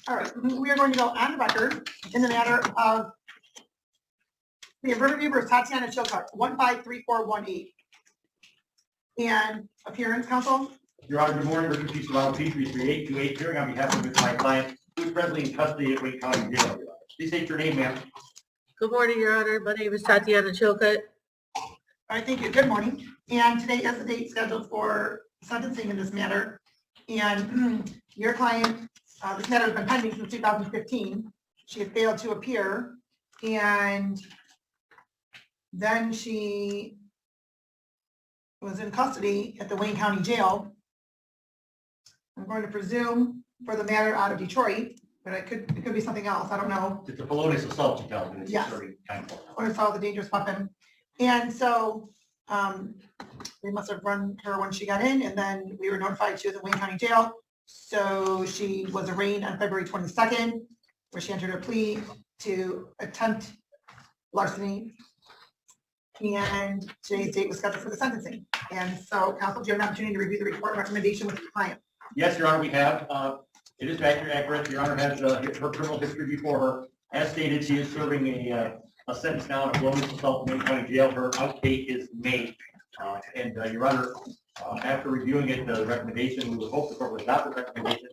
All right, we are going to go on the record in the matter of the Riverview versus Tatiana Chilcutt, 153418. And appearance, counsel? Your Honor, good morning. Richard P. Serrano, P33828, hearing on behalf of my client, who is presently in custody at Wake County Jail. Please state your name, ma'am. Good morning, Your Honor. My name is Tatiana Chilcutt. All right, thank you. Good morning. And today is the date scheduled for sentencing in this matter. And your client, this matter has been pending since 2015. She had failed to appear, and then she was in custody at the Wayne County Jail. I'm going to presume for the matter out of Detroit, but it could be something else. I don't know. It's a felonious assault, you tell me. Yes. Time for. Or saw the dangerous weapon. And so they must have run her when she got in, and then we were notified she was in Wayne County Jail. So she was arraigned on February 22nd, where she entered a plea to attempt larceny. And today's date was scheduled for the sentencing. And so, counsel, do you have an opportunity to review the report and recommendation with your client? Yes, Your Honor, we have. It is accurate. Your Honor has her criminal history before her. As stated, she is serving a sentence now in a felonious assault in Wayne County Jail. Her out date is May. Your Honor, after reviewing it, the recommendation, we would hope the court would adopt the recommendation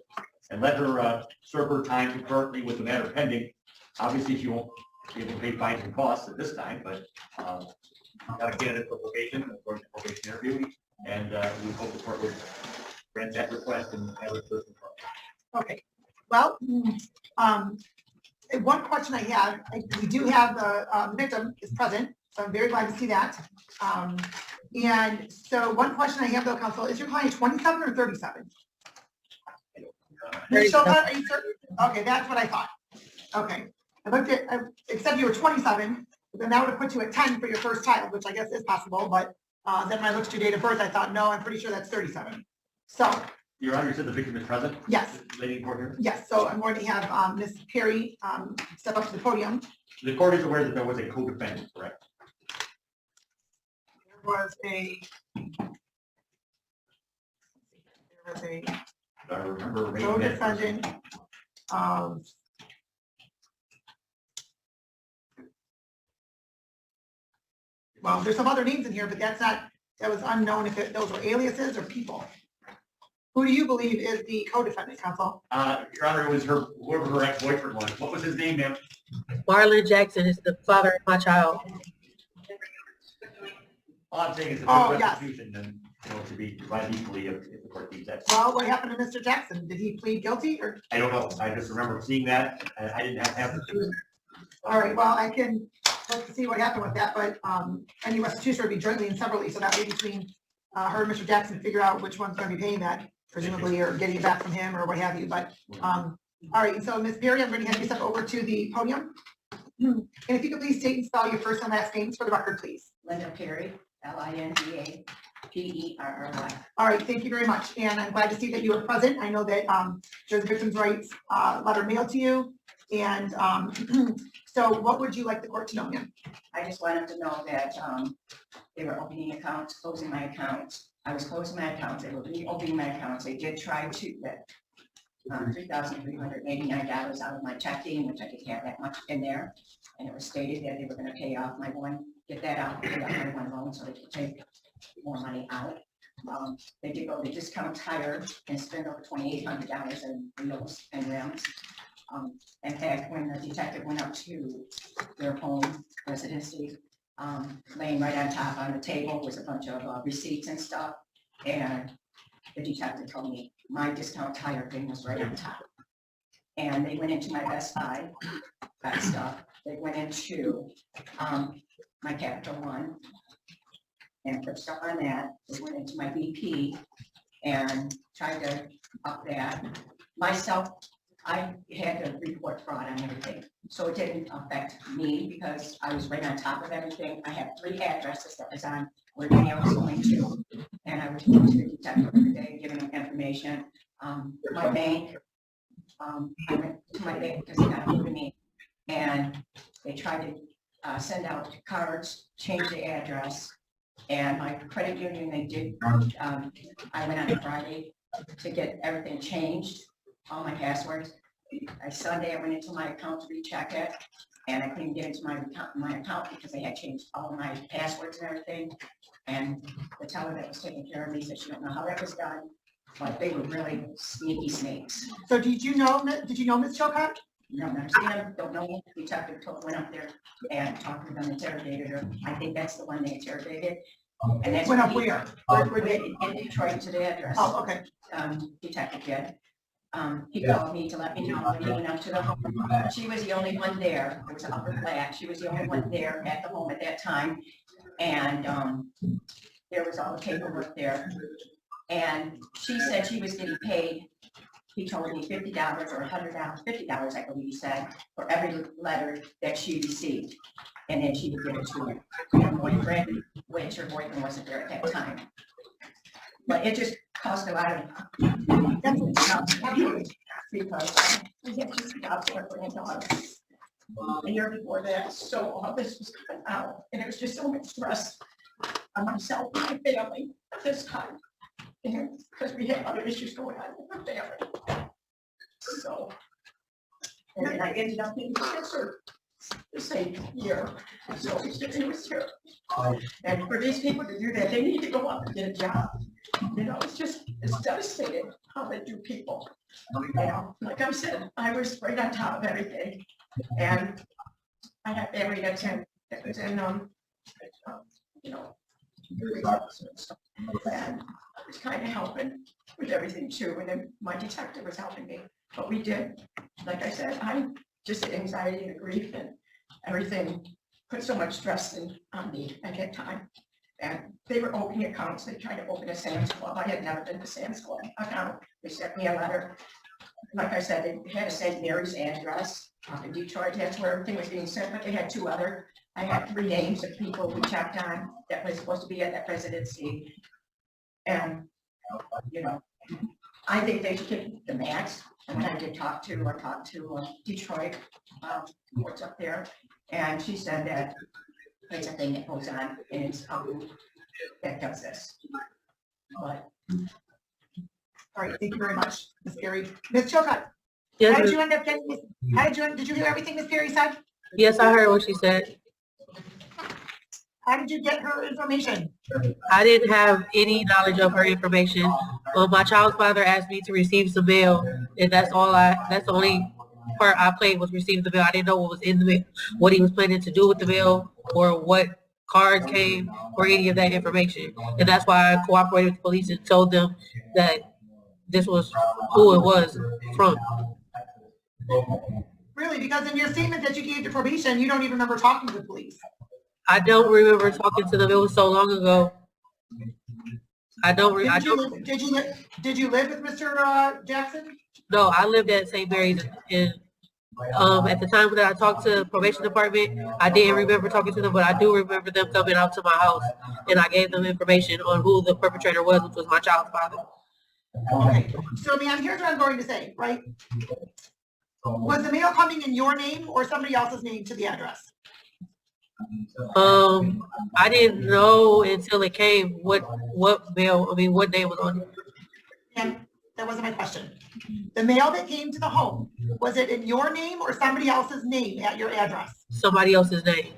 and let her serve her time concurrently with the matter pending. Obviously, she won't be able to pay fines and costs at this time, but got a candidate for probation, according to probation interview, and we hope the court would grant that request and have it served. Okay. Well, one question I have, we do have the victim is present, so I'm very glad to see that. And so one question I have though, counsel, is your client 27 or 37? Ms. Chilcutt, are you certain? Okay, that's what I thought. Okay. I looked at, except you were 27, but then that would have put you at 10 for your first child, which I guess is possible, but then when I looked at your date of birth, I thought, no, I'm pretty sure that's 37. So. Your Honor, you said the victim is present? Yes. Lady in court here? Yes, so I'm going to have Ms. Perry step up to the podium. The court is aware that there was a co-defendant, correct? There was a I remember co-defendant of well, there's some other names in here, but that was unknown if those were aliases or people. Who do you believe is the co-defendant, counsel? Your Honor, it was whoever her ex-boyfriend was. What was his name, ma'am? Marlon Jackson is the father of my child. All I'm saying is if Oh, there's yes. restitution, then it should be divided equally if the court needs that. Well, what happened to Mr. Jackson? Did he plead guilty or? I don't know. I just remember seeing that. I didn't have to. All right, well, I can look to see what happened with that, but any restitution would be jointly and separately, so that way between her and Mr. Jackson figure out which one's going to be paying that, presumably, or getting it back from him or what have you. But all right, so Ms. Perry, I'm going to have you step over to the podium. And if you could please state and spell your first and last names for the record, please. Linda Perry, Lindaperry. All right, thank you very much. And I'm glad to see that you were present. I know that there's a victim's rights letter mailed to you. And so what would you like the court to know, ma'am? I just wanted to know that they were opening accounts, closing my accounts. I was closing my accounts, they were reopening my accounts. They did try to get $3,389 out of my checking, which I didn't have that much in there. And it was stated that they were going to pay off my one, get that out, pay off my one loan so they could take more money out. They did go to discount higher and spend over $2,800 in meals and rims. In fact, when the detective went up to their home residency, laying right on top on the table was a bunch of receipts and stuff. And the detective told me my discount tire thing was right on top. And they went into my Best Buy, got stuff. They went into my Capital One and put stuff on that. They went into my BP and tried to up that. Myself, I had to report fraud on everything. So it didn't affect me because I was right on top of everything. I had 3 addresses that was on where Danielle was going to. And I would go to the detective every day, giving them information. My bank, I went to my bank because they got hold of me. And they tried to send out cards, change the address. And my credit union, they did, I went on a Friday to get everything changed, all my passwords. Sunday, I went into my account to recheck it, and I couldn't get into my account because they had changed all of my passwords and everything. And the teller that was taking care of me said she don't know how that was done, but they were really sneaky snakes. So did you know Ms. Chilcott? No, never seen them, don't know. Detective went up there and talked to them, interrogated her. I think that's the one they interrogated. And that's Went up when he- where? In Detroit to the address. Oh, okay. Detective did. He called me to let me know when he went up to the home. She was the only one there. There was an upper flat. She was the only one there at the home at that time. And there was all the paperwork there. And she said she was getting paid. He told me $50 or $100, $50, I believe he said, for every letter that she received. And then she would give it to her boyfriend, which her boyfriend wasn't there at that time. But it just caused a lot of because we had two jobs for her daughter. A year before that, so all this was coming out, and it was just so much stress on myself and my family at this time. And because we had other issues going on with my family. So, and then I ended up getting cancer the same year. So it was terrible. And for these people to do that, they need to go up and get a job. You know, it's devastating how they do people. You know, like I said, I was right on top of everything. And I had family that was in, you know, and I was kind of helping with everything too. And then my detective was helping me. But we did, like I said, I'm just the anxiety and the grief and everything put so much stress on me at that time. And they were opening accounts. They tried to open a Sam's Club. I had never been to Sam's Club account. They sent me a letter. Like I said, they had to send Mary's address in Detroit. That's where everything was being sent, but they had two other. I had 3 names of people we checked on that was supposed to be at that residency. And, you know, I think they should get the max. And when I talked to Detroit, what's up there, and she said that it's a thing that goes on, and it's that does this. But All right, thank you very much, Ms. Perry. Ms. Chilcott, Yes, how did ma'am. you end up getting this? Did you hear everything Ms. Perry said? Yes, I heard what she said. How did you get her information? I didn't have any knowledge of her information. My child's father asked me to receive some mail, and that's the only part I played was receive the mail. I didn't know what was in the mail, what he was planning to do with the mail, or what cards came, or any of that information. And that's why I cooperated with the police and told them that this was who it was from. Really, because in your statement that you gave to probation, you don't even remember talking to the police. I don't remember talking to them. It was so long ago. Did you live with Mr. Jackson? No, I lived at St. Mary's in, at the time that I talked to the probation department, I didn't remember talking to them, but I do remember them coming out to my house, and I gave them information on who the perpetrator was, which was my child's father. Okay, so ma'am, here's what I'm going to say, right? Was the mail coming in your name or somebody else's name to the address? I didn't know until it came what mail, what name was on it. And that wasn't my question. The mail that came to the home, was it in your name or somebody else's name at your address? Somebody else's name.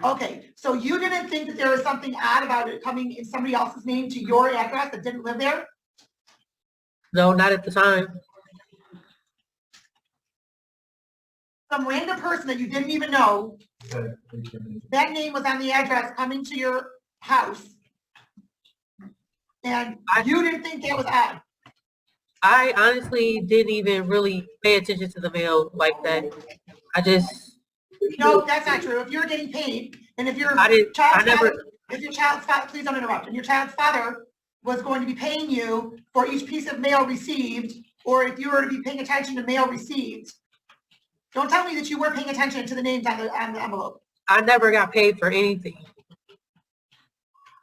Okay, so you didn't think that there was something odd about it coming in somebody else's name to your address that didn't live there? No, not at the time. Some random person that you didn't even know, that name was on the address coming to your house. And you didn't think that was odd? I honestly didn't even really pay attention to the mail like that. No, that's not true. If you're getting paid, and if your child's father, please don't interrupt, and your child's father was going to be paying you for each piece of mail received, or if you were to be paying attention to mail received, don't tell me that you weren't paying attention to the names on the envelope. I never got paid for anything.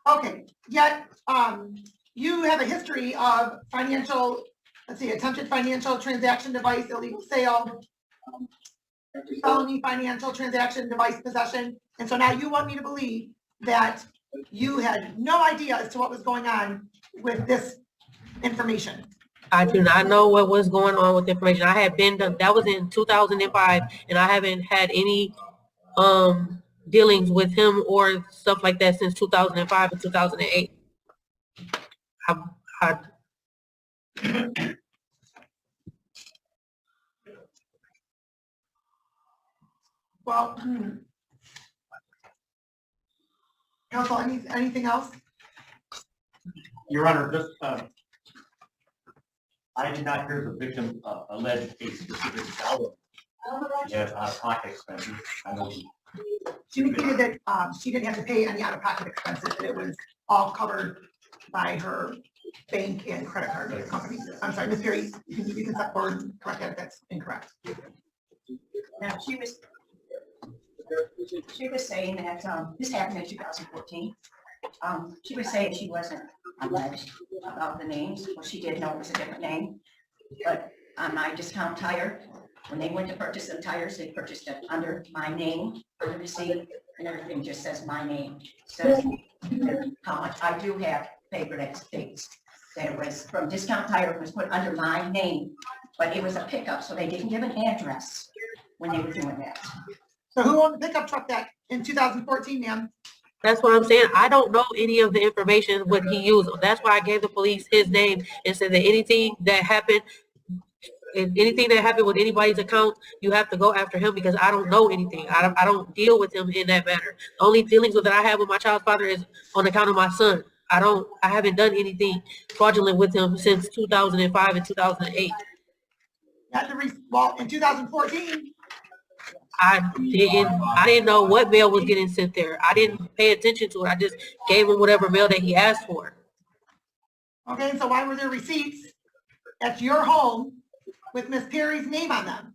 Okay, yet you have a history of attempted financial transaction device, illegal sale, felony financial transaction device possession. And so now you want me to believe that you had no idea as to what was going on with this information. I do not know what was going on with the information. I had been done, that was in 2005, and I haven't had any dealings with him or stuff like that since 2005 and 2008. I Well, counsel, anything else? Your Honor, just, I did not hear the victim allege a specific dollar. She has out-of-pocket expenses. I know She indicated that she didn't have to pay any out-of-pocket expenses, that it was all covered by her bank and credit card company. I'm sorry, Ms. Perry, you can step forward and correct that if that's incorrect. Now, she was saying that, this happened in 2014. She was saying she wasn't alleged about the names. Well, she did know it was a different name. But on my discount tire, when they went to purchase some tires, they purchased it under my name on the receipt, and everything just says my name. Says how much. I do have paper that states that it was from discount tire, it was put under my name, but it was a pickup, so they didn't give an address when they were doing that. So who owned the pickup truck that in 2014, ma'am? That's what I'm saying. I don't know any of the information what he used. That's why I gave the police his name and said that anything that happened with anybody's account, you have to go after him because I don't know anything. I don't deal with him in that manner. The only dealings that I have with my child's father is on account of my son. I haven't done anything fraudulent with him since 2005 and 2008. Well, in 2014, I didn't know what mail was getting sent there. I didn't pay attention to it. I just gave him whatever mail that he asked for. okay, so why were there receipts at your home with Miss Perry's name on them?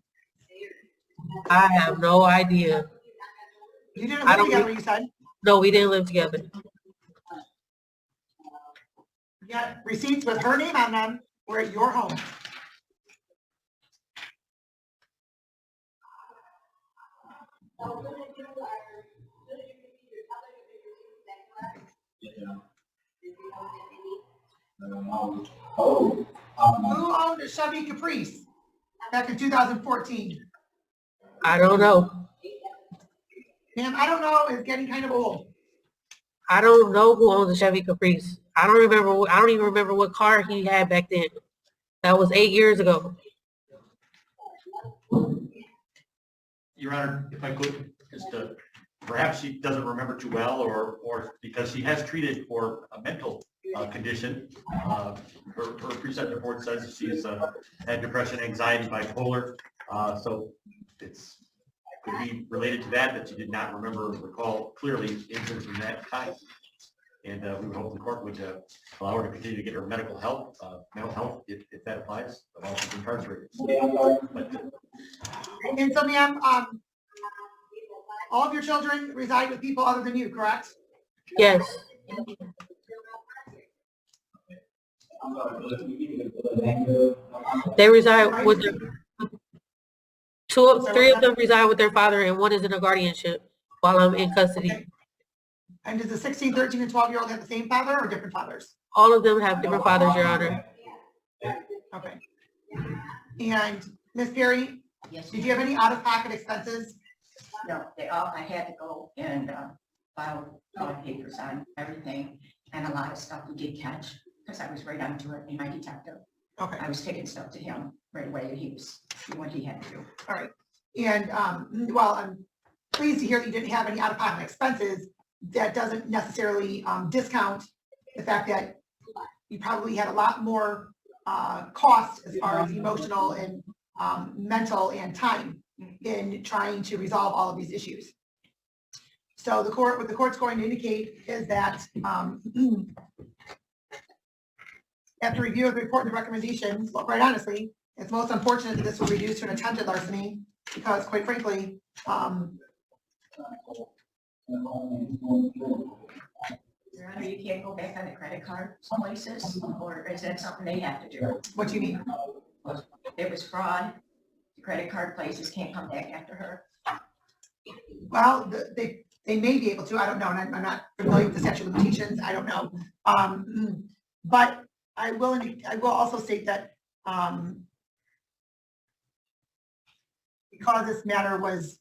I have no idea. You didn't live together, you said? No, we didn't live together. Yet receipts with her name on them were at your home. Who owned a Chevy Caprice back in 2014? I don't know. Ma'am, I don't know, it's getting kind of old. I don't know who owns a Chevy Caprice. I don't even remember what car he had back then. That was 8 years ago. Your Honor, if I could, just perhaps she doesn't remember too well, or because she has treated for a mental condition. Her pre-sentence report says that she's had depression, anxiety, bipolar. So could be related to that she did not recall clearly incidents from that time. And we would hope the court would allow her to continue to get her medical health, mental health, if that applies, but also be incarcerated. And so, ma'am, all of your children reside with people other than you, correct? Yes. They reside with three of them reside with their father, and one is in a guardianship while I'm in custody. Okay. And does the 16, 13, and 12-year-old have the same father or different fathers? All of them have different fathers, Your Honor. Okay. And Ms. Perry, Yes. did you have any out-of-pocket expenses? No, I had to go and file papers on everything, and a lot of stuff we did catch, because I was right onto it in my detective. Okay, I was taking stuff to him right away, and he was doing what he had to do. all right. And well, I'm pleased to hear that you didn't have any out-of-pocket expenses. That doesn't necessarily discount the fact that you probably had a lot more cost as far as emotional and mental and time in trying to resolve all of these issues. So what the court's going to indicate is that after review of the report and the recommendations, well, quite honestly, it's most unfortunate that this was reduced to an attempted larceny because, quite frankly, Your Honor, you can't go back on the credit card places, or is that something they have to do? what do you mean? It was fraud. The credit card places can't come back after her. Well, they may be able to, I don't know, and I'm not familiar with the statute of limitations, I don't know. But I will also state that Because this matter was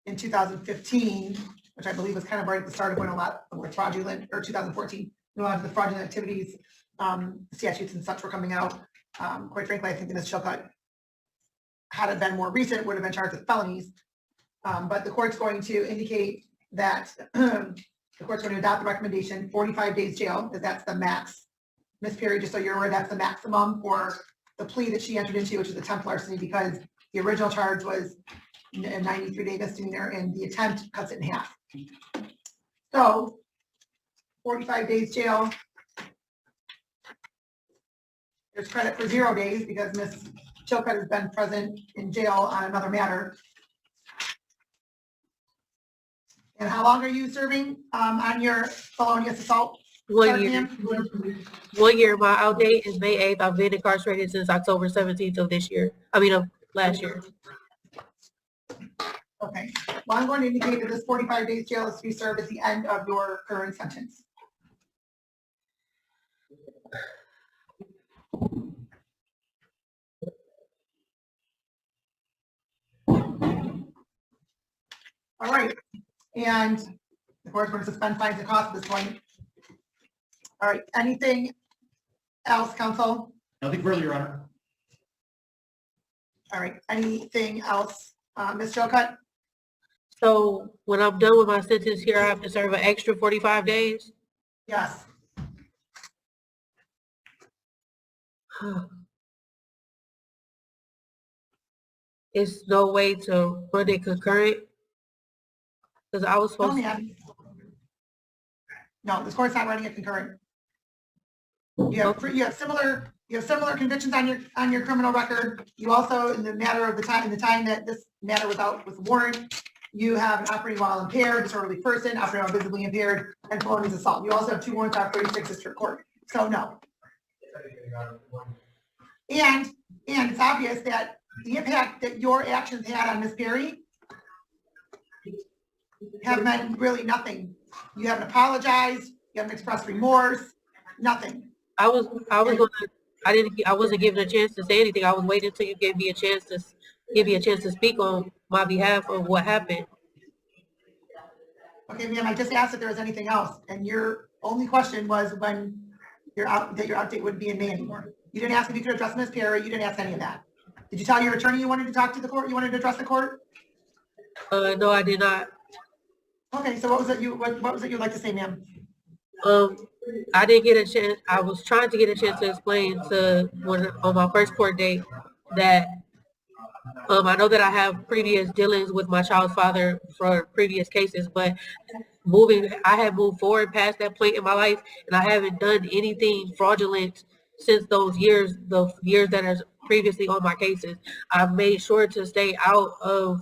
in 2015, which I believe was kind of right at the start of when a lot of fraudulent, or 2014, when a lot of the fraudulent activities, statutes and such were coming out. Quite frankly, I think that Ms. Chilcutt, had it been more recent, would have been charged with felonies. But the court's going to indicate that the court's going to adopt the recommendation, 45 days jail, because that's the max. Ms. Perry, just so you're aware, that's the maximum for the plea that she entered into, which is attempt larceny, because the original charge was a 93-day misdemeanor, and the attempt cuts it in half. So 45 days jail. There's credit for 0 days because Ms. Chilcutt has been present in jail on another matter. And how long are you serving on your felonious assault? 1 year. 1 year. My out date is May 8th. I've been incarcerated since October 17th of this year. Of last year. Okay. Well, I'm going to indicate that this 45 days jail is to be served at the end of your current sentence. All right. And the court's going to suspend fines and costs at this point. All right. Anything else, counsel? Nothing further, Your Honor. All right. Anything else, Ms. Chilcutt? So when I'm done with my sentence here, I have to serve an extra 45 days? Yes. It's no way to run it concurrent? Because I was supposed to. No, this court's not running it concurrent. You have similar convictions on your criminal record. You also, in the time that this matter was out with warrant, you have an operating while impaired, disorderly person, operating while visibly impaired, and felonious assault. You also have 2 warrants out of 36 district court. So no. And it's obvious that the impact that your actions had on Ms. Perry have meant really nothing. You haven't apologized. You haven't expressed remorse. Nothing. I wasn't given a chance to say anything. I was waiting until you gave me a chance to speak on my behalf of what happened. Okay, ma'am, I just asked if there was anything else, and your only question was when your outdate wouldn't be in May anymore. You didn't ask if you could address Ms. Perry. You didn't ask any of that. Did you tell your attorney you wanted to talk to the court? You wanted to address the court? No, I did not. Okay, so what was it you'd like to say, ma'am? I didn't get a chance. I was trying to get a chance to explain on my first court date that I know that I have previous dealings with my child's father for previous cases, but I had moved forward past that point in my life, and I haven't done anything fraudulent since those years, the years that are previously on my cases. I've made sure to stay out of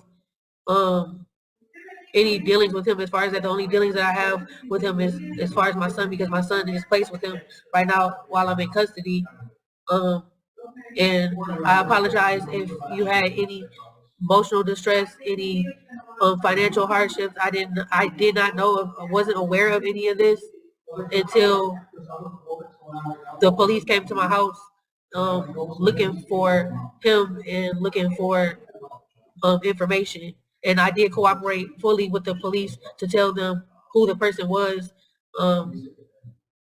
any dealings with him. As far as that, the only dealings that I have with him is as far as my son, because my son is placed with him right now while I'm in custody. And I apologize if you had any emotional distress, any financial hardships. I did not know, I wasn't aware of any of this until the police came to my house looking for him and looking for information. And I did cooperate fully with the police to tell them who the person was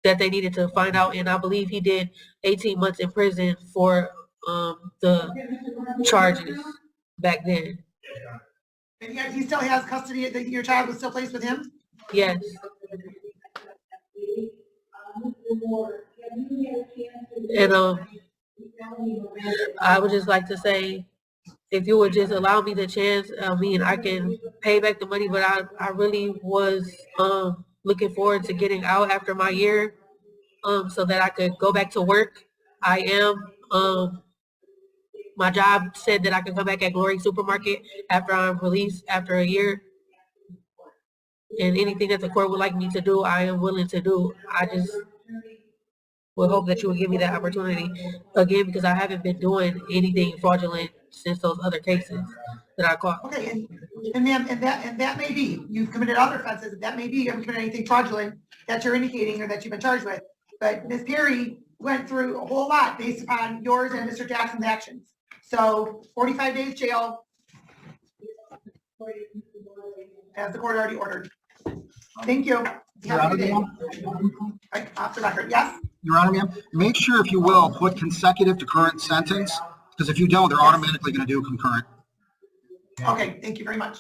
that they needed to find out. And I believe he did 18 months in prison for the charges back then. And yet he still has custody, your child was still placed with him? Yes. And I would just like to say, if you would just allow me the chance, I can pay back the money, but I really was looking forward to getting out after my year so that I could go back to work. I am. My job said that I could come back at Glory Supermarket after I'm released after a year. And anything that the court would like me to do, I am willing to do. I just would hope that you would give me that opportunity again, because I haven't been doing anything fraudulent since those other cases that I caught. Okay, and ma'am, and that may be, you've committed other offenses, that may be, you haven't committed anything fraudulent that you're indicating or that you've been charged with. But Ms. Perry went through a whole lot based upon yours and Mr. Jackson's actions. So 45 days jail, as the court already ordered. Thank you. Your Have a good Honor, day. Right, off the record, yes? Your Honor, ma'am, make sure, if you will, put consecutive to current sentence, because if you don't, they're automatically going to do concurrent. Okay, thank you very much.